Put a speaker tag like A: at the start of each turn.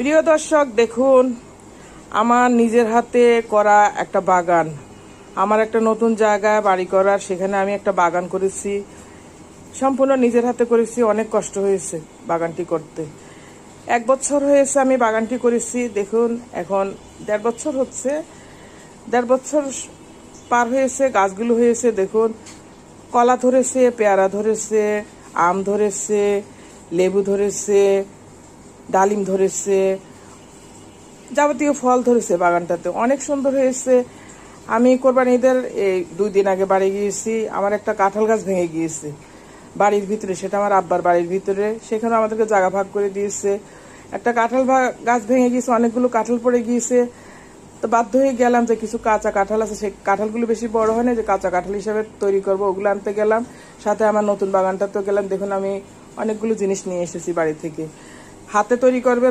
A: প্রিয় দর্শক, দেখুন আমার নিজের হাতে করা একটা বাগান। আমার একটা নতুন জায়গায় বাড়ি করার, সেখানে আমি একটা বাগান করেছি, সম্পূর্ণ নিজের হাতে করেছি। অনেক কষ্ট হয়েছে বাগানটি করতে। 1 বছর হয়েছে আমি বাগানটি করেছি। দেখুন এখন 1.5 বছর হচ্ছে, 1.5 বছর পার হয়েছে, গাছগুলো হয়েছে। দেখুন কলা ধরেছে, পেয়ারা ধরেছে, আম ধরেছে, লেবু ধরেছে, ডালিম ধরেছে, যাবতীয় ফল ধরেছে বাগানটাতে। অনেক সুন্দর হয়েছে। আমি কোরবানি ঈদের এই 2 দিন আগে বাড়ি গিয়েছি। আমার একটা কাঁঠাল গাছ ভেঙে গিয়েছে বাড়ির ভিতরে, সেটা আমার আব্বার বাড়ির ভিতরে। সেখানে আমাদেরকে জায়গা ভাগ করে দিয়েছে। একটা কাঁঠাল গাছ ভেঙে গিয়েছে, অনেকগুলো কাঁঠাল পড়ে গিয়েছে। তো বাধ্য হয়ে গেলাম যে কিছু কাঁচা কাঁঠাল আছে, সেই কাঁঠালগুলো বেশি বড় হয় না, যে কাঁচা কাঁঠাল হিসাবে তৈরি করবো, ওগুলো আনতে গেলাম। সাথে আমার নতুন বাগানটাতেও গেলাম। দেখুন আমি অনেকগুলো জিনিস নিয়ে এসেছি বাড়ি থেকে। হাতে তৈরি করবেন